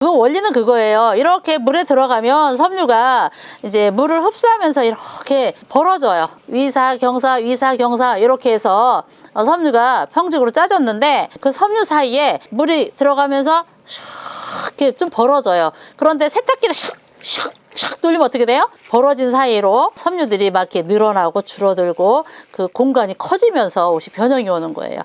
그 원리는 그거예요. 이렇게 물에 들어가면 섬유가 이제 물을 흡수하면서 이렇게 벌어져요. 위사, 경사, 위사, 경사 이렇게 해서 섬유가 평직으로 짜졌는데 그 섬유 사이에 물이 들어가면서 이렇게 좀 벌어져요. 그런데 세탁기를 샥 돌리면 어떻게 돼요? 벌어진 사이로 섬유들이 막 이렇게 늘어나고 줄어들고 그 공간이 커지면서 옷이 변형이 오는 거예요.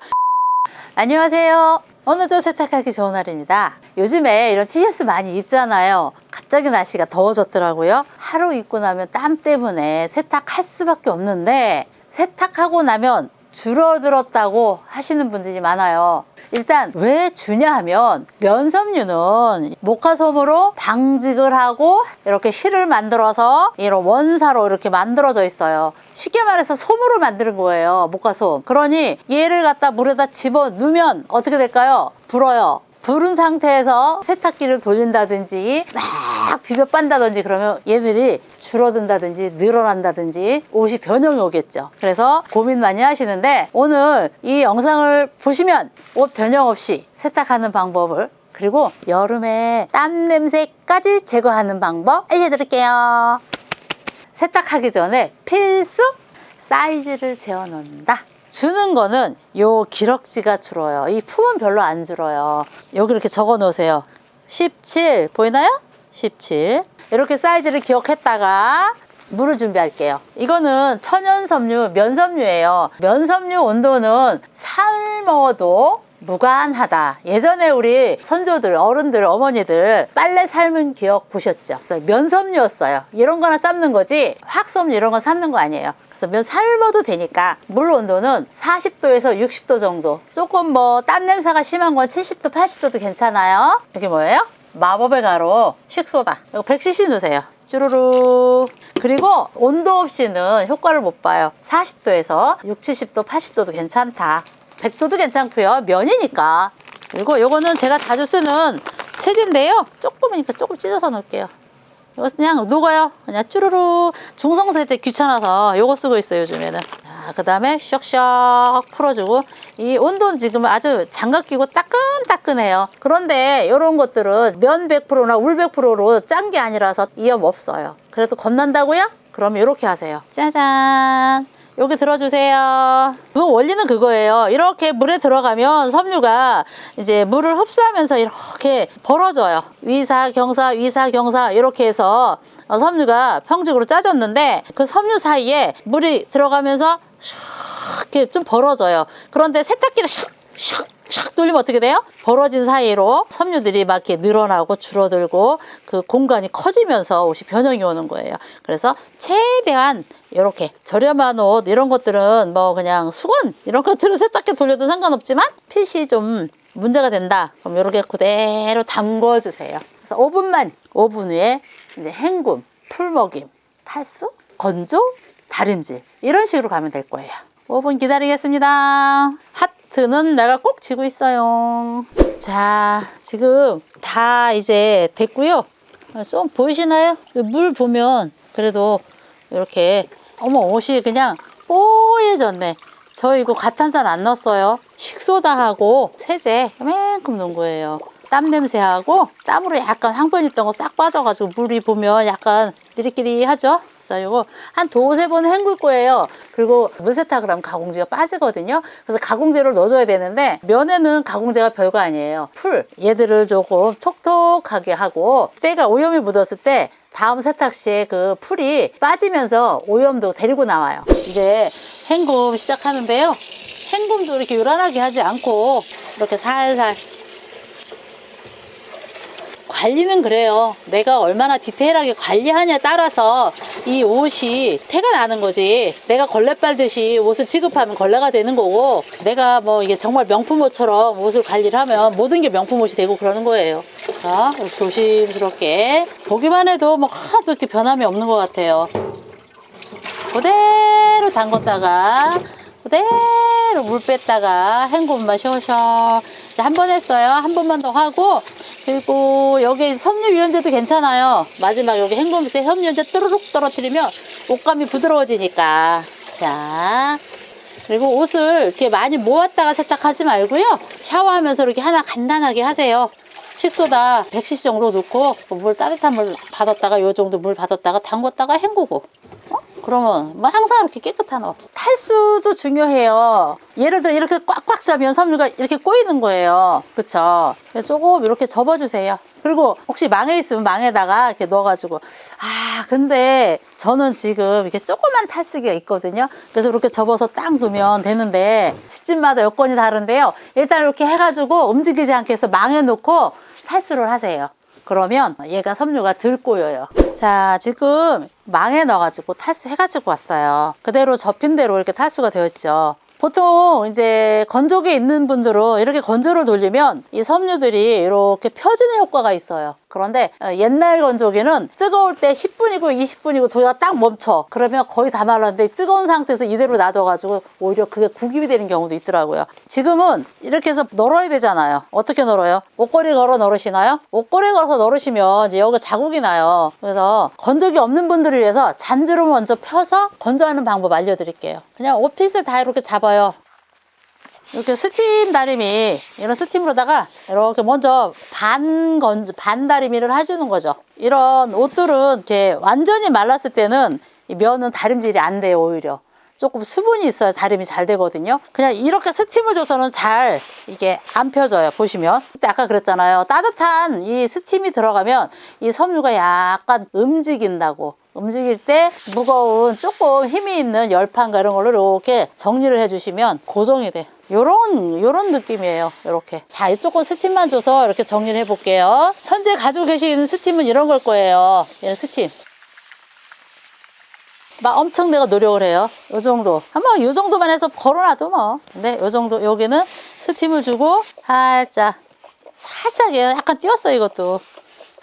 안녕하세요. 오늘도 세탁하기 좋은 날입니다. 요즘에 이런 티셔츠 많이 입잖아요. 갑자기 날씨가 더워졌더라고요. 하루 입고 나면 땀 때문에 세탁할 수밖에 없는데 세탁하고 나면 줄어들었다고 하시는 분들이 많아요. 일단 왜 주냐 하면 면섬유는 모카솜으로 방직을 하고 이렇게 실을 만들어서 이런 원사로 이렇게 만들어져 있어요. 쉽게 말해서 솜으로 만드는 거예요. 모카솜. 그러니 얘를 갖다 물에다 집어 넣으면 어떻게 될까요? 불어요. 부른 상태에서 세탁기를 돌린다든지 막 비벼 빤다든지 그러면 얘들이 줄어든다든지 늘어난다든지 옷이 변형이 오겠죠. 그래서 고민 많이 하시는데 오늘 이 영상을 보시면 옷 변형 없이 세탁하는 방법을 그리고 여름에 땀 냄새까지 제거하는 방법 알려드릴게요. 세탁하기 전에 필수 사이즈를 재어 놓는다. 주는 거는 요 기럭지가 줄어요. 이 품은 별로 안 줄어요. 여기 이렇게 적어 놓으세요. 17 보이나요? 17 이렇게 사이즈를 기억했다가 물을 준비할게요. 이거는 천연섬유, 면섬유예요. 면섬유 온도는 삶아도 무관하다. 예전에 우리 선조들, 어른들, 어머니들 빨래 삶은 기억 보셨죠? 면섬유였어요. 이런 거나 삶는 거지 확섬유 이런 건 삶는 거 아니에요. 그래서 면 삶아도 되니까 물 온도는 40도에서 60도 정도. 조금 뭐 땀 냄새가 심한 건 70도, 80도도 괜찮아요. 이게 뭐예요? 마법의 가루, 식소다. 이거 100cc 넣으세요. 쭈루루. 그리고 온도 없이는 효과를 못 봐요. 40도에서 60, 70도, 80도도 괜찮다. 100도도 괜찮고요. 면이니까. 그리고 요거는 제가 자주 쓰는 세제인데요. 조금이니까 조금 찢어서 넣을게요. 이거 그냥 녹아요. 그냥 쭈루루. 중성세제 귀찮아서 요거 쓰고 있어요 요즘에는. 그 다음에 샥샥 풀어주고 이 온도는 지금 아주 장갑 끼고 따끈따끈해요. 그런데 이런 것들은 면 100%나 울 100%로 짠 게 아니라서 위험 없어요. 그래도 겁난다고요? 그럼 이렇게 하세요. 짜잔. 여기 들어주세요. 그 원리는 그거예요. 이렇게 물에 들어가면 섬유가 이제 물을 흡수하면서 이렇게 벌어져요. 위사, 경사, 위사, 경사 이렇게 해서 섬유가 평직으로 짜졌는데 그 섬유 사이에 물이 들어가면서 이렇게 좀 벌어져요. 그런데 세탁기를 샥 돌리면 어떻게 돼요? 벌어진 사이로 섬유들이 막 이렇게 늘어나고 줄어들고 그 공간이 커지면서 옷이 변형이 오는 거예요. 그래서 최대한 이렇게 저렴한 옷 이런 것들은 뭐 그냥 수건 이런 것들은 세탁기 돌려도 상관없지만 핏이 좀 문제가 된다. 그럼 이렇게 그대로 담궈 주세요. 그래서 5분 후에 이제 헹굼, 풀먹임, 탈수, 건조, 다림질 이런 식으로 가면 될 거예요. 5분 기다리겠습니다. 하트는 내가 꼭 쥐고 있어요. 자, 지금 다 이제 됐고요. 좀 보이시나요? 물 보면 그래도 이렇게 어머 옷이 그냥 뽀얘졌네. 저 이거 가탄산 안 넣었어요. 식소다하고 세제 이만큼 넣은 거예요. 땀 냄새하고 땀으로 약간 항변 있던 거 싹 빠져가지고 물이 보면 약간 끼리끼리하죠. 자, 이거 한 두세 번 헹굴 거예요. 그리고 물세탁을 하면 가공제가 빠지거든요. 그래서 가공제를 넣어줘야 되는데 면에는 가공제가 별거 아니에요. 풀 얘들을 조금 톡톡하게 하고 때가 오염이 묻었을 때 다음 세탁 시에 그 풀이 빠지면서 오염도 데리고 나와요. 이제 헹굼 시작하는데요. 헹굼도 이렇게 요란하게 하지 않고 이렇게 살살 관리는 그래요. 내가 얼마나 디테일하게 관리하냐에 따라서 이 옷이 태가 나는 거지. 내가 걸레 빨듯이 옷을 지급하면 걸레가 되는 거고 내가 뭐 이게 정말 명품 옷처럼 옷을 관리를 하면 모든 게 명품 옷이 되고 그러는 거예요. 자, 조심스럽게 보기만 해도 뭐 하나도 이렇게 변함이 없는 것 같아요. 그대로 담궜다가 그대로 물 뺐다가 헹굼만 셔셔. 자, 한 번 했어요. 한 번만 더 하고 그리고 여기 섬유유연제도 괜찮아요. 마지막 여기 헹굼 때 섬유유연제 또르륵 떨어뜨리면 옷감이 부드러워지니까. 자, 그리고 옷을 이렇게 많이 모았다가 세탁하지 말고요. 샤워하면서 이렇게 하나 간단하게 하세요. 식소다 100cc 정도 넣고 물 따뜻한 물 받았다가 요 정도 물 받았다가 담궜다가 헹구고 그러면 뭐 항상 이렇게 깨끗하노. 탈수도 중요해요. 예를 들어 이렇게 꽉꽉 잡으면 섬유가 이렇게 꼬이는 거예요. 그쵸? 그래서 조금 이렇게 접어주세요. 그리고 혹시 망에 있으면 망에다가 이렇게 넣어가지고 근데 저는 지금 이렇게 조그만 탈수기가 있거든요. 그래서 이렇게 접어서 딱 두면 되는데 집집마다 여건이 다른데요. 일단 이렇게 해가지고 움직이지 않게 해서 망에 놓고 탈수를 하세요. 그러면 얘가 섬유가 덜 꼬여요. 자, 지금 망에 넣어가지고 탈수해가지고 왔어요. 그대로 접힌 대로 이렇게 탈수가 되었죠. 보통 이제 건조기에 있는 분들은 이렇게 건조를 돌리면 이 섬유들이 이렇게 펴지는 효과가 있어요. 그런데 옛날 건조기는 뜨거울 때 10분이고 20분이고 돌다가 딱 멈춰. 그러면 거의 다 말랐는데 뜨거운 상태에서 이대로 놔둬가지고 오히려 그게 구김이 되는 경우도 있더라고요. 지금은 이렇게 해서 널어야 되잖아요. 어떻게 널어요? 옷걸이 걸어 널으시나요? 옷걸이 걸어서 널으시면 이제 여기 자국이 나요. 그래서 건조기 없는 분들을 위해서 잔주를 먼저 펴서 건조하는 방법 알려드릴게요. 그냥 옷핏을 다 이렇게 잡아요. 이렇게 스팀 다리미, 이런 스팀으로다가 이렇게 먼저 반 다리미를 해주는 거죠. 이런 옷들은 이렇게 완전히 말랐을 때는 이 면은 다림질이 안 돼요. 오히려 조금 수분이 있어야 다림이 잘 되거든요. 그냥 이렇게 스팀을 줘서는 잘 이게 안 펴져요. 보시면 그때 아까 그랬잖아요. 따뜻한 이 스팀이 들어가면 이 섬유가 약간 움직인다고. 움직일 때 무거운 조금 힘이 있는 열판과 이런 걸로 이렇게 정리를 해주시면 고정이 돼. 요런 느낌이에요. 이렇게. 자, 이쪽은 스팀만 줘서 이렇게 정리를 해볼게요. 현재 가지고 계시는 스팀은 이런 걸 거예요. 이런 스팀. 막 엄청 내가 노력을 해요. 요 정도. 한번 요 정도만 해서 걸어놔도 뭐. 근데 요 정도, 여기는 스팀을 주고 살짝이에요. 약간 띄었어, 이것도.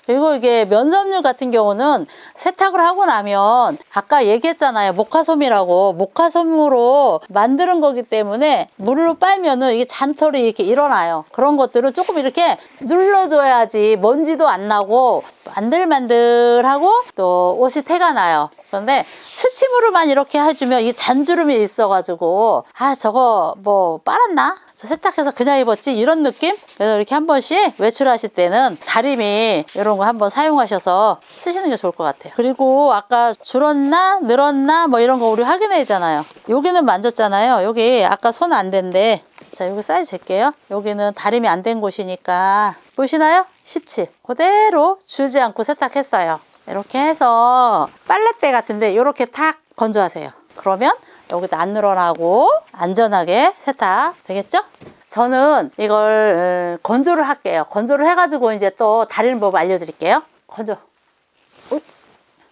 그리고 이게 면섬유 같은 경우는 세탁을 하고 나면 아까 얘기했잖아요. 모카솜이라고. 모카솜으로 만드는 거기 때문에 물로 빨면은 이게 잔털이 이렇게 일어나요. 그런 것들을 조금 이렇게 눌러줘야지 먼지도 안 나고 만들만들하고 또 옷이 태가 나요. 그런데 스팀으로만 이렇게 해주면 이 잔주름이 있어가지고 저거 뭐 빨았나? 저 세탁해서 그냥 입었지? 이런 느낌? 그래서 이렇게 한 번씩 외출하실 때는 다리미 이런 거 한번 사용하셔서 쓰시는 게 좋을 것 같아요. 그리고 아까 줄었나 늘었나 뭐 이런 거 우리 확인해야잖아요. 여기는 만졌잖아요. 여기 아까 손 안 댄데 자, 여기 사이즈 잴게요. 여기는 다림이 안 된 곳이니까 보시나요? 17 그대로 줄지 않고 세탁했어요. 이렇게 해서 빨랫대 같은데 이렇게 탁 건조하세요. 그러면 여기도 안 늘어나고 안전하게 세탁 되겠죠? 저는 이걸 건조를 할게요. 건조를 해가지고 이제 또 다리는 법 알려드릴게요. 건조.